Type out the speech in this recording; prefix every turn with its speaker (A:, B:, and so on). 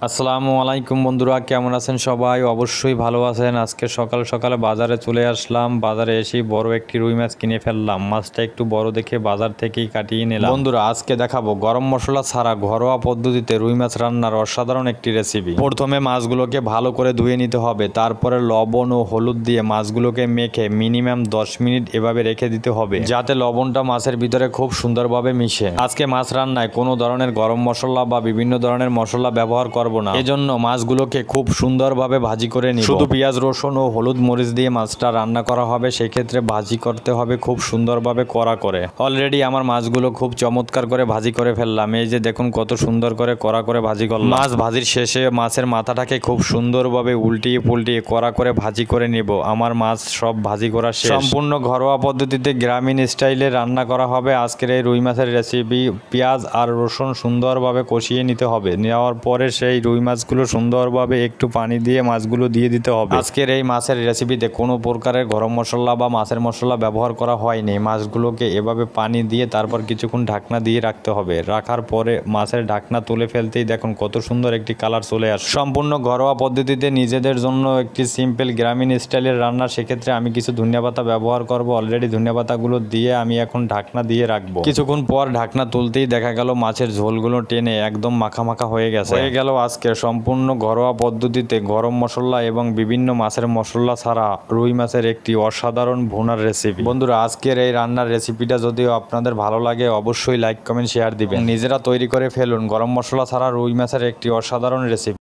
A: আসসালামু আলাইকুম বন্ধুরা, কেমন আছেন সবাই? অবশ্যই ভালো আছেন। আজকে সকাল সকালে বাজারে চলে আসলাম। বাজারে এসে বড় একটি রুই মাছ কিনে ফেললাম। মাছটা একটু বড় দেখে বাজার থেকেই কাটিয়ে নিলাম। বন্ধুরা, আজকে দেখাবো গরম মশলা ছাড়া ঘরোয়া পদ্ধতিতে রুই মাছ রান্নার অসাধারণ একটি রেসিপি। প্রথমে মাছগুলোকে ভালো করে ধুয়ে নিতে হবে, তারপরে লবণ ও হলুদ দিয়ে মাছগুলোকে মেখে মিনিমাম 10 মিনিট এভাবে রেখে দিতে হবে, যাতে লবণটা মাছের ভিতরে খুব সুন্দরভাবে মিশে। আজকে মাছ রান্নায় কোনো ধরনের গরম মশলা বা বিভিন্ন ধরনের মশলা ব্যবহার করব না, এজন্য মাছগুলোকে খুব সুন্দরভাবে ভাজি করে নিব। শুধু পেঁয়াজ রসুন ও হলুদ মরিচ দিয়ে মাছটা রান্না করা হবে, সেক্ষেত্রে ভাজি করতে হবে খুব সুন্দরভাবে কড়া করে। অলরেডি আমার মাছগুলো খুব চমৎকার করে ভাজি করে ফেললাম। এই যে দেখুন কত সুন্দর করে কড়া করে ভাজি করলাম। মাছ ভাজির শেষে মাছের মাথাটাকে খুব সুন্দরভাবে উল্টিয়ে পুল্টিয়ে কড়া করে ভাজি করে নিব। আমার মাছ সব ভাজি করা শেষ। সম্পূর্ণ ঘরোয়া পদ্ধতিতে গ্রামীণ স্টাইলে রান্না করা হবে আজকের এই রুই মাছের রেসিপি। পেঁয়াজ আর রসুন সুন্দরভাবে কষিয়ে নিতে হবে। নেওয়ার পরে সেই রুই মাছগুলো সুন্দরভাবে একটু পানি দিয়ে মাছগুলো দিয়ে দিতে হবে। আজকের এই মাছের রেসিপিতে কোনো প্রকারের গরম মশলা বা মাছের মশলা ব্যবহার করা হয়নি। মাছগুলোকে এভাবে পানি দিয়ে তারপর কিছুক্ষণ ঢাকনা দিয়ে রাখতে হবে। রাখার পরে মাছের ঢাকনা তুলে ফেলতেই দেখুন কত সুন্দর একটি কালার চলে আসে। সম্পূর্ণ ঘরোয়া পদ্ধতিতে নিজেদের জন্য একটি সিম্পল গ্রামীণ স্টাইলের রান্না। সেক্ষেত্রে আমি কিছু ধনিয়া পাতা ব্যবহার করব। অলরেডি ধনিয়া পাতাগুলো দিয়ে আমি এখন ঢাকনা দিয়ে রাখবো। কিছুক্ষণ পর ঢাকনা তুলতেই দেখা গেল মাছের ঝোলগুলো টেনে একদম মাখা মাখা হয়ে গেছে। আজকে সম্পূর্ণ ঘরোয়া পদ্ধতিতে গরম মশলা এবং বিভিন্ন মাছের মশলা ছাড়া রুই মাছের একটি অসাধারণ ভুনার রেসিপি। বন্ধুরা, আজকের এই রান্নার রেসিপিটা যদিও আপনাদের ভালো লাগে অবশ্যই লাইক কমেন্ট শেয়ার দিবেন। নিজেরা তৈরি করে ফেলুন গরম মশলা ছাড়া রুই মাছের একটি অসাধারণ রেসিপি।